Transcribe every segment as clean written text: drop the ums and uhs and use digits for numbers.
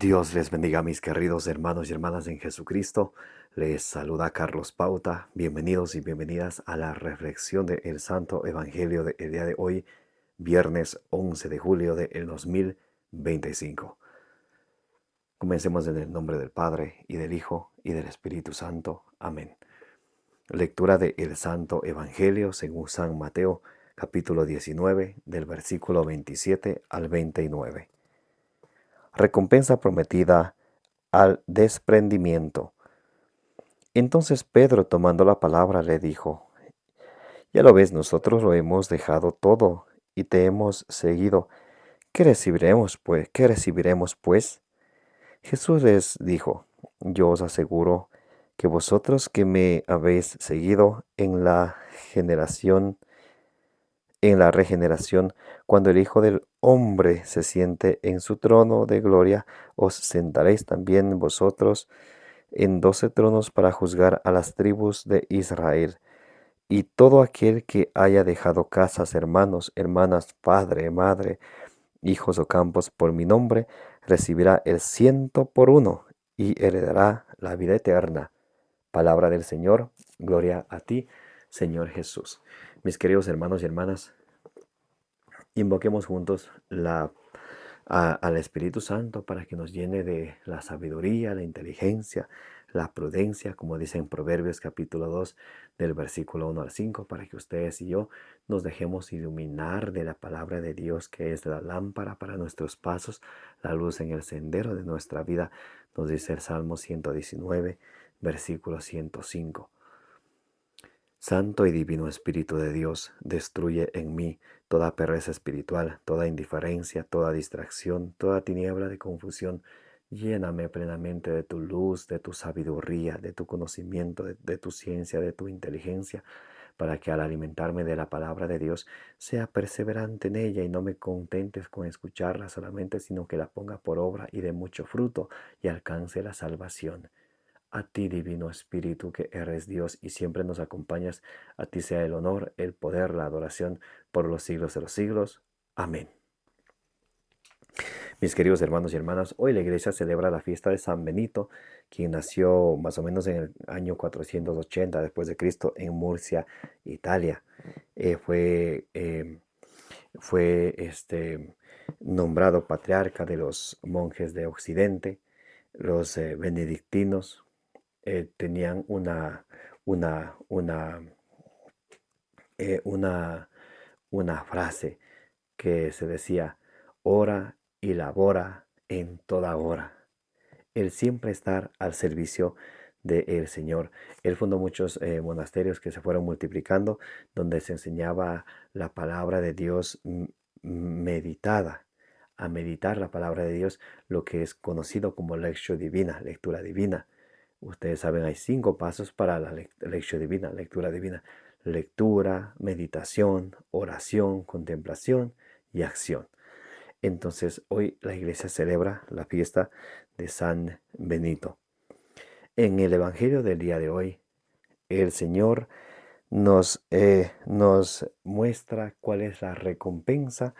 Dios les bendiga, mis queridos hermanos y hermanas en Jesucristo. Les saluda Carlos Pauta. Bienvenidos y bienvenidas a la reflexión del Santo Evangelio del día de hoy, viernes 11 de julio del 2025. Comencemos en el nombre del Padre, y del Hijo, y del Espíritu Santo. Amén. Lectura del Santo Evangelio según San Mateo, capítulo 19, del versículo 27 al 29. Recompensa prometida al desprendimiento. Entonces Pedro, tomando la palabra, le dijo: Ya lo ves, nosotros lo hemos dejado todo y te hemos seguido. ¿Qué recibiremos, pues? ¿Qué recibiremos, pues? Jesús les dijo: Yo os aseguro que vosotros que me habéis seguido en la regeneración, cuando el Hijo del Hombre se siente en su trono de gloria, os sentaréis también vosotros en 12 tronos para juzgar a las tribus de Israel. Y todo aquel que haya dejado casas, hermanos, hermanas, padre, madre, hijos o campos por mi nombre, recibirá el 100 por 1 y heredará la vida eterna. Palabra del Señor, gloria a ti, Señor Jesús. Mis queridos hermanos y hermanas, invoquemos juntos al Espíritu Santo para que nos llene de la sabiduría, la inteligencia, la prudencia, como dice en Proverbios capítulo 2 del versículo 1 al 5, para que ustedes y yo nos dejemos iluminar de la palabra de Dios, que es la lámpara para nuestros pasos, la luz en el sendero de nuestra vida, nos dice el Salmo 119, versículo 105. Santo y divino Espíritu de Dios, destruye en mí toda pereza espiritual, toda indiferencia, toda distracción, toda tiniebla de confusión. Lléname plenamente de tu luz, de tu sabiduría, de tu conocimiento, de tu ciencia, de tu inteligencia, para que al alimentarme de la palabra de Dios sea perseverante en ella y no me contentes con escucharla solamente, sino que la ponga por obra y dé mucho fruto y alcance la salvación. A ti, Divino Espíritu, que eres Dios y siempre nos acompañas, a ti sea el honor, el poder, la adoración por los siglos de los siglos. Amén. Mis queridos hermanos y hermanas, hoy la iglesia celebra la fiesta de San Benito, quien nació más o menos en el año 480 después de Cristo en Murcia, Italia. Fue nombrado patriarca de los monjes de Occidente, los benedictinos. Tenían una, una, eh, una, una frase que se decía: ora y labora en toda hora. El siempre estar al servicio del Señor. Él fundó muchos monasterios que se fueron multiplicando, donde se enseñaba la palabra de Dios meditada. A meditar la palabra de Dios, lo que es conocido como lectio divina, lectura divina. Ustedes saben, hay 5 pasos para la lectio divina, lectura divina: lectura, meditación, oración, contemplación y acción. Entonces, hoy la iglesia celebra la fiesta de San Benito. En el Evangelio del día de hoy, el Señor nos muestra cuál es la recompensa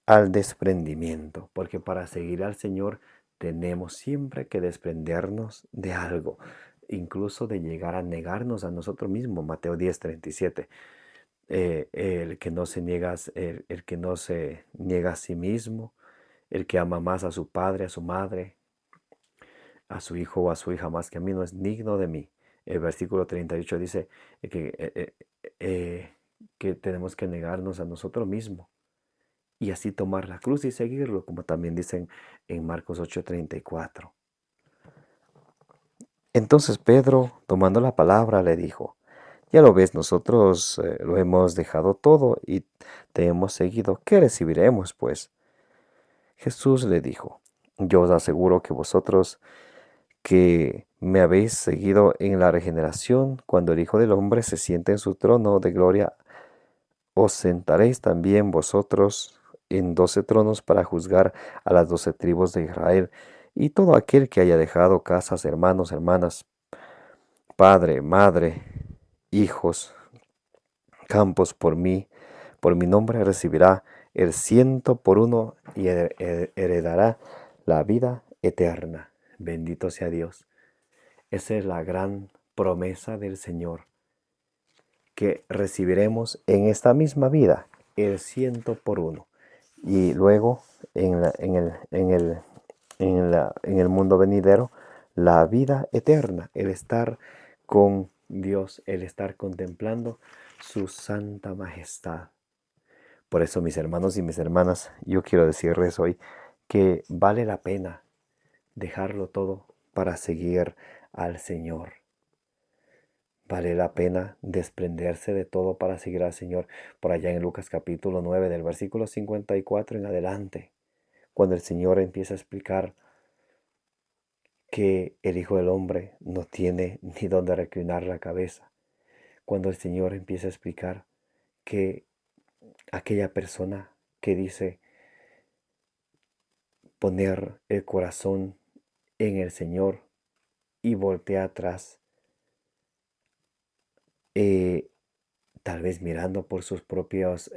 al desprendimiento, porque para seguir al Señor tenemos siempre que desprendernos de algo, incluso de llegar a negarnos a nosotros mismos. Mateo 10:37. El que no se niega, el que no se niega a sí mismo, el que ama más a su padre, a su madre, a su hijo o a su hija más que a mí, no es digno de mí. El versículo 38 dice que tenemos que negarnos a nosotros mismos y así tomar la cruz y seguirlo, como también dicen en Marcos 8:34. Entonces Pedro, tomando la palabra, le dijo: Ya lo ves, nosotros lo hemos dejado todo y te hemos seguido. ¿Qué recibiremos, pues? Jesús le dijo: Yo os aseguro que vosotros que me habéis seguido en la regeneración, cuando el Hijo del Hombre se siente en su trono de gloria, os sentaréis también vosotros en 12 tronos para juzgar a las 12 tribus de Israel. Y todo aquel que haya dejado casas, hermanos, hermanas, padre, madre, hijos, campos por mi nombre, recibirá el 100 por 1 y heredará la vida eterna. Bendito sea Dios. Esa es la gran promesa del Señor, que recibiremos en esta misma vida el 100 por 1. Y luego en el mundo venidero, la vida eterna, el estar con Dios, el estar contemplando su santa majestad. Por eso, mis hermanos y mis hermanas, yo quiero decirles hoy que vale la pena dejarlo todo para seguir al Señor. Vale la pena desprenderse de todo para seguir al Señor. Por allá en Lucas capítulo 9, del versículo 54 en adelante, cuando el Señor empieza a explicar que el Hijo del Hombre no tiene ni dónde reclinar la cabeza. Cuando el Señor empieza a explicar que aquella persona que dice poner el corazón en el Señor y voltea atrás, tal vez mirando por sus propias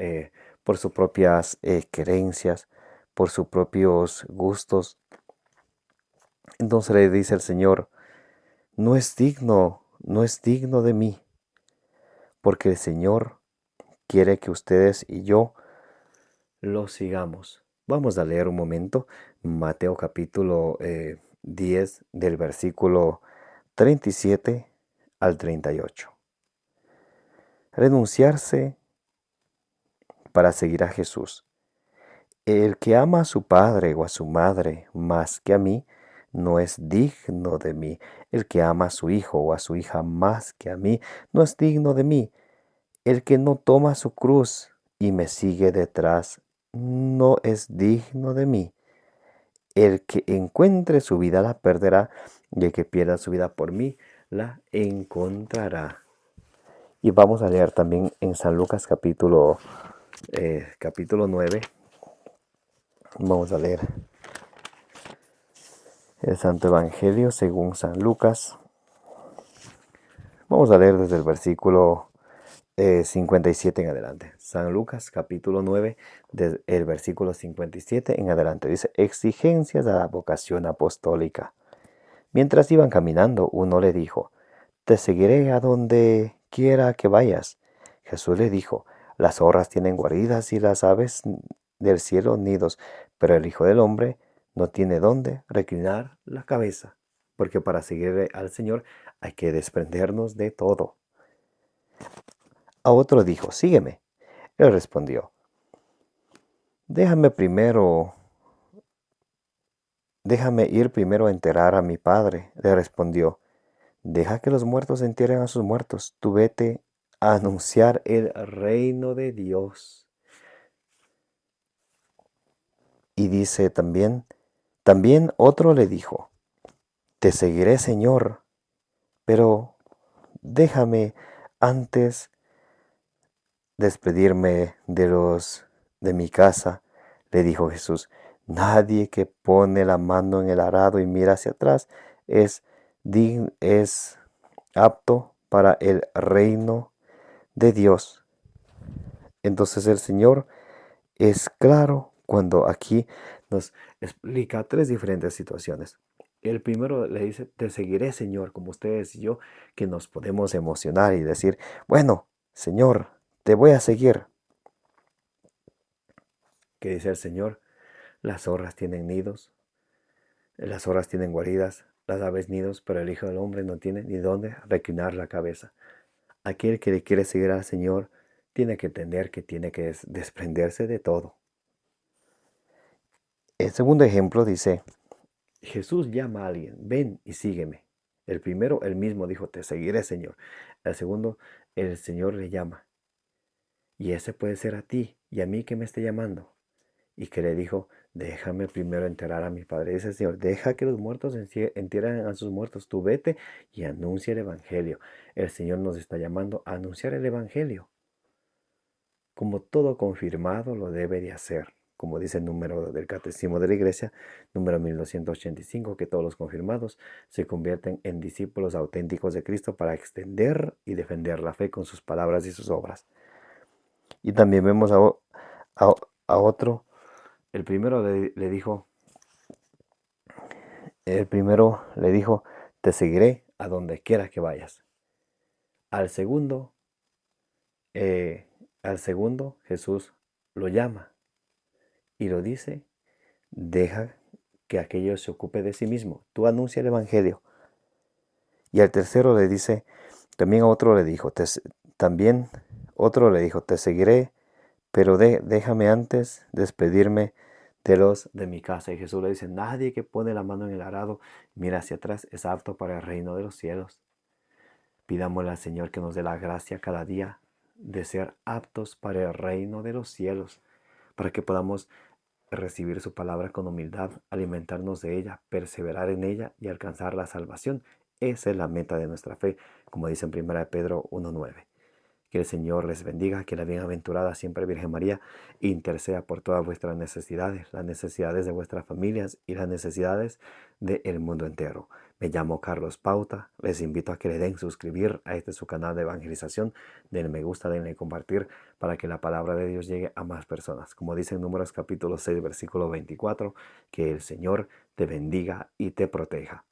creencias, por sus propios gustos. Entonces le dice el Señor, no es digno de mí, porque el Señor quiere que ustedes y yo lo sigamos. Vamos a leer un momento Mateo capítulo 10 del versículo 37 al 38. Renunciarse para seguir a Jesús. El que ama a su padre o a su madre más que a mí, no es digno de mí. El que ama a su hijo o a su hija más que a mí, no es digno de mí. El que no toma su cruz y me sigue detrás, no es digno de mí. El que encuentre su vida la perderá, y el que pierda su vida por mí la encontrará. Y vamos a leer también en San Lucas capítulo 9. Vamos a leer el Santo Evangelio según San Lucas. Vamos a leer desde el versículo 57 en adelante. San Lucas capítulo 9, desde el versículo 57 en adelante. Dice, exigencias a la vocación apostólica. Mientras iban caminando, uno le dijo, te seguiré a donde quiera que vayas. Jesús le dijo, las zorras tienen guaridas y las aves del cielo nidos, pero el Hijo del Hombre no tiene dónde reclinar la cabeza, porque para seguir al Señor hay que desprendernos de todo. A otro dijo, sígueme. Él respondió, déjame ir primero a enterrar a mi padre. Le respondió, deja que los muertos entierren a sus muertos. Tú vete a anunciar el reino de Dios. Y dice también otro le dijo, te seguiré, Señor, pero déjame antes despedirme de mi casa. Le dijo Jesús, nadie que pone la mano en el arado y mira hacia atrás es apto para el reino de Dios. Entonces el Señor es claro cuando aquí nos explica tres diferentes situaciones. El primero le dice, te seguiré, Señor, como ustedes y yo, que nos podemos emocionar y decir, bueno, Señor, te voy a seguir. Que dice el Señor, las zorras tienen nidos, las zorras tienen guaridas, las aves nidos, pero el Hijo del Hombre no tiene ni dónde reclinar la cabeza. Aquel que le quiere seguir al Señor tiene que entender que tiene que desprenderse de todo. El segundo ejemplo dice, Jesús llama a alguien, ven y sígueme. El primero, él mismo dijo, te seguiré, Señor. El segundo, el Señor le llama. Y ese puede ser a ti y a mí que me esté llamando. Y que le dijo, déjame primero enterrar a mi padre. Dice el Señor, deja que los muertos entierren a sus muertos. Tú vete y anuncia el Evangelio. El Señor nos está llamando a anunciar el Evangelio. Como todo confirmado lo debe de hacer. Como dice el número del Catecismo de la Iglesia, número 1285, que todos los confirmados se convierten en discípulos auténticos de Cristo para extender y defender la fe con sus palabras y sus obras. Y también vemos a otro. El primero le dijo, El primero le dijo, te seguiré a donde quiera que vayas. Al segundo, eh, al segundo Jesús lo llama y lo dice, deja que aquello se ocupe de sí mismo. Tú anuncia el evangelio. Y al tercero le dice, también a otro le dijo, también otro le dijo, te seguiré, pero déjame antes despedirme de los de mi casa. Y Jesús le dice, nadie que pone la mano en el arado, mira hacia atrás, es apto para el reino de los cielos. Pidámosle al Señor que nos dé la gracia cada día de ser aptos para el reino de los cielos, para que podamos recibir su palabra con humildad, alimentarnos de ella, perseverar en ella y alcanzar la salvación. Esa es la meta de nuestra fe, como dice en 1 Pedro 1:9. Que el Señor les bendiga, que la bienaventurada siempre Virgen María interceda por todas vuestras necesidades, las necesidades de vuestras familias y las necesidades del mundo entero. Me llamo Carlos Pauta, les invito a que le den suscribir a este su canal de evangelización, denle me gusta, denle compartir para que la palabra de Dios llegue a más personas. Como dice en Números capítulo 6, versículo 24, que el Señor te bendiga y te proteja.